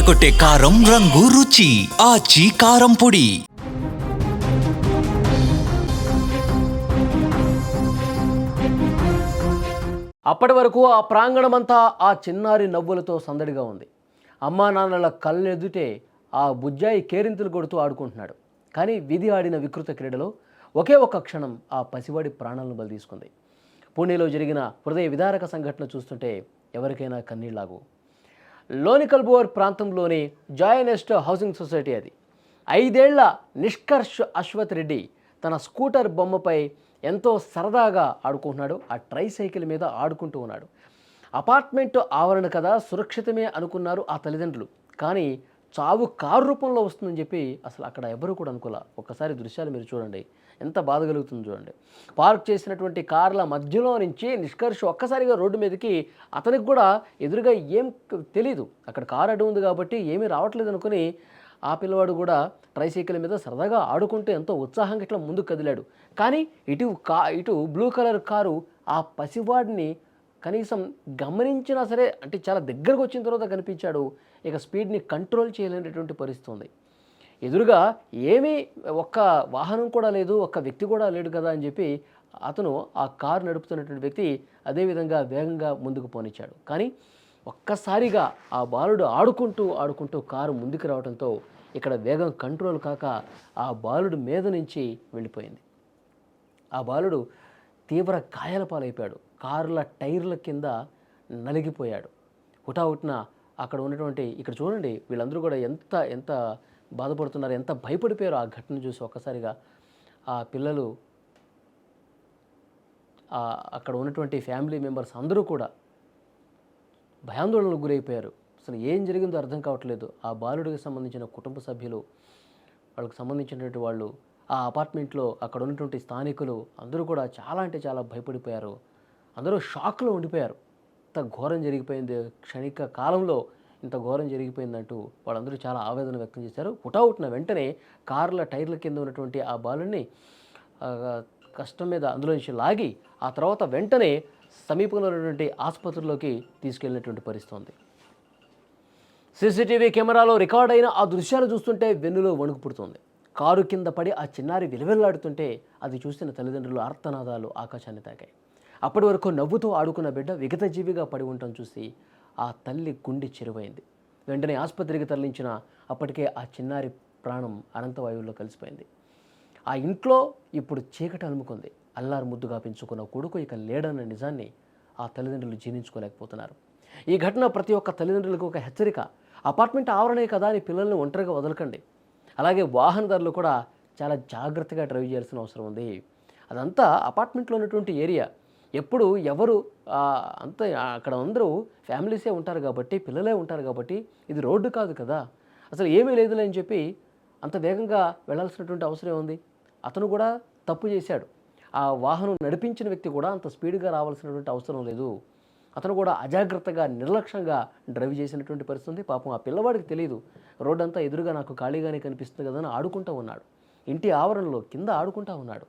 అదరకొట్టే కారం రంగు రుచి ఆచి కారం పొడి. అప్పటి వరకు ఆ ప్రాంగణమంతా ఆ చిన్నారి నవ్వులతో సందడిగా ఉంది. అమ్మా నాన్నల కళ్ళెదుటే ఆ బుజ్జాయి కేరింతలు కొడుతూ ఆడుకుంటున్నాడు. కానీ విధి ఆడిన వికృత క్రీడలో ఒకే ఒక్క క్షణం ఆ పసివాడి ప్రాణాలను బలి తీసుకుంది. పూణేలో జరిగిన హృదయ విదారక సంఘటన చూస్తుంటే ఎవరికైనా కన్నీళ్లాగు. లోనికల్బోర్ ప్రాంతంలోని జాయనెస్ట్ హౌసింగ్ సొసైటీ అది. 5 ఏళ్ల నిష్కర్ష్ అశ్వత్ రెడ్డి తన స్కూటర్ బొమ్మపై ఎంతో సరదాగా ఆడుకుంటున్నాడు. ఆ ట్రైసైకిల్ మీద ఆడుకుంటూ ఉన్నాడు. అపార్ట్మెంట్ ఆవరణ కదా, సురక్షితమే అనుకున్నారు ఆ తల్లిదండ్రులు. కానీ చావు కారు రూపంలో వస్తుందని చెప్పి అసలు అక్కడ ఎవరు కూడా అనుకోలే. ఒక్కసారి దృశ్యాలు మీరు చూడండి, ఎంత బాధ కలుగుతుందో చూడండి. పార్క్ చేసినటువంటి కార్ల మధ్యలో నుంచి నిష్కర్ష్ ఒక్కసారిగా రోడ్డు మీదకి, అతనికి కూడా ఎదురుగా ఏం తెలీదు, అక్కడ కారు అడ్డు ఉంది కాబట్టి ఏమీ రావట్లేదు అనుకుని ఆ పిల్లవాడు కూడా ట్రైసైకిల్ మీద సరదాగా ఆడుకుంటూ ఎంతో ఉత్సాహంగా ఇట్లా ముందుకు కదిలాడు. కానీ ఇటు బ్లూ కలర్ కారు ఆ పసివాడిని కనీసం గమనించినా సరే, అంటే చాలా దగ్గరకు వచ్చిన తర్వాత కనిపించాడు. ఇక స్పీడ్ని కంట్రోల్ చేయలేనటువంటి పరిస్థితి ఉంది. ఎదురుగా ఏమీ ఒక్క వాహనం కూడా లేదు, ఒక్క వ్యక్తి కూడా లేడు కదా అని చెప్పి అతను ఆ కారు నడుపుతున్నటువంటి వ్యక్తి అదేవిధంగా వేగంగా ముందుకు పోనిచ్చాడు. కానీ ఒక్కసారిగా ఆ బాలుడు ఆడుకుంటూ కారు ముందుకు రావడంతో ఇక్కడ వేగం కంట్రోల్ కాక ఆ బాలుడు మీద నుంచి వెళ్ళిపోయింది. ఆ బాలుడు తీవ్ర గాయాల పాలైపోయాడు. కార్ల టైర్ల కింద నలిగిపోయాడు. హుటాహుటిన అక్కడ ఉన్నటువంటి, ఇక్కడ చూడండి వీళ్ళందరూ కూడా ఎంత ఎంత బాధపడుతున్నారు, ఎంత భయపడిపోయారు ఆ ఘటన చూసి. ఒక్కసారిగా ఆ పిల్లలు, అక్కడ ఉన్నటువంటి ఫ్యామిలీ మెంబర్స్ అందరూ కూడా భయాందోళనకు గురైపోయారు. అసలు ఏం జరిగిందో అర్థం కావట్లేదు. ఆ బాలుడికి సంబంధించిన కుటుంబ సభ్యులు, వాళ్ళకి సంబంధించినటువంటి వాళ్ళు, ఆ అపార్ట్మెంట్లో అక్కడ ఉన్నటువంటి స్థానికులు అందరూ కూడా చాలా అంటే చాలా భయపడిపోయారు. అందరూ షాక్లో ఉండిపోయారు. ఇంత ఘోరం జరిగిపోయింది, క్షణిక కాలంలో ఇంత ఘోరం జరిగిపోయిందంటూ వాళ్ళందరూ చాలా ఆవేదన వ్యక్తం చేశారు. హుటాహుటిన వెంటనే కార్ల టైర్ల కింద ఉన్నటువంటి ఆ బాలుని కష్టం మీద అందులో నుంచి లాగి ఆ తర్వాత వెంటనే సమీపంలో ఉన్నటువంటి ఆసుపత్రిలోకి తీసుకెళ్ళినటువంటి పరిస్థితి ఉంది. సీసీటీవీ కెమెరాలో రికార్డ్ అయిన ఆ దృశ్యాలు చూస్తుంటే వెన్నులో వణుకు పుడుతుంది. కారు కింద పడి ఆ చిన్నారి విలవిల్లాడుతుంటే అది చూసిన తల్లిదండ్రులు ఆర్తనాదాలు ఆకాశాన్ని తాకాయి. అప్పటి వరకు నవ్వుతూ ఆడుకున్న బిడ్డ విగతజీవిగా పడి ఉండటం చూసి ఆ తల్లి గుండె చెరువైంది. వెంటనే ఆసుపత్రికి తరలించిన అప్పటికే ఆ చిన్నారి ప్రాణం అనంతవాయువుల్లో కలిసిపోయింది. ఆ ఇంట్లో ఇప్పుడు చీకటి అలుముకుంది. అల్లారు ముద్దుగా పెంచుకున్న కొడుకు ఇక లేడన్న నిజాన్ని ఆ తల్లిదండ్రులు జీర్ణించుకోలేకపోతున్నారు. ఈ ఘటన ప్రతి ఒక్క తల్లిదండ్రులకు ఒక హెచ్చరిక. అపార్ట్మెంట్ ఆవరణే కదా అని పిల్లల్ని ఒంటరిగా వదలకండి. అలాగే వాహనదారులు కూడా చాలా జాగ్రత్తగా డ్రైవ్ చేయాల్సిన అవసరం ఉంది. అదంతా అపార్ట్మెంట్లో ఉన్నటువంటి ఏరియా. ఎప్పుడు ఎవరు అంత అక్కడ అందరూ ఫ్యామిలీసే ఉంటారు కాబట్టి, పిల్లలే ఉంటారు కాబట్టి ఇది రోడ్డు కాదు కదా, అసలు ఏమీ లేదులే అని చెప్పి అంత వేగంగా వెళ్ళాల్సినటువంటి అవసరం ఉంది. అతను కూడా తప్పు చేశాడు. ఆ వాహనం నడిపించిన వ్యక్తి కూడా అంత స్పీడ్గా రావాల్సినటువంటి అవసరం లేదు. అతను కూడా అజాగ్రత్తగా నిర్లక్ష్యంగా డ్రైవ్ చేసినటువంటి పరిస్థితి. పాపం ఆ పిల్లవాడికి తెలియదు, రోడ్డు అంతా ఎదురుగా నాకు ఖాళీగానే కనిపిస్తుంది కదా అని ఆడుకుంటూ ఉన్నాడు. ఇంటి ఆవరణలో కింద ఆడుకుంటూ ఉన్నాడు.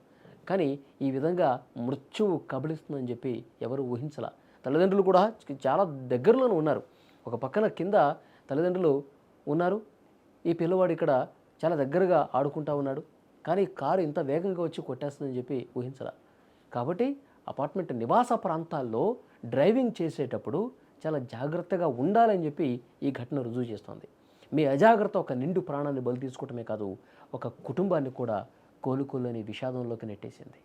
కానీ ఈ విధంగా మృత్యువు కబళిస్తుందని చెప్పి ఎవరు ఊహించలా. తల్లిదండ్రులు కూడా చాలా దగ్గరలోనే ఉన్నారు. ఒక పక్కన కింద తల్లిదండ్రులు ఉన్నారు, ఈ పిల్లవాడు ఇక్కడ చాలా దగ్గరగా ఆడుకుంటూ ఉన్నాడు. కానీ కారు ఇంత వేగంగా వచ్చి కొట్టేస్తుందని చెప్పి ఊహించలా. కాబట్టి అపార్ట్మెంట్ నివాస ప్రాంతాల్లో డ్రైవింగ్ చేసేటప్పుడు చాలా జాగ్రత్తగా ఉండాలని చెప్పి ఈ ఘటన రుజువు చేస్తుంది. మీ అజాగ్రత్త ఒక నిండు ప్రాణాన్ని బలి తీసుకోవటమే కాదు, ఒక కుటుంబాన్ని కూడా కోలుకోలేని విషాదంలోకి నెట్టేసింది.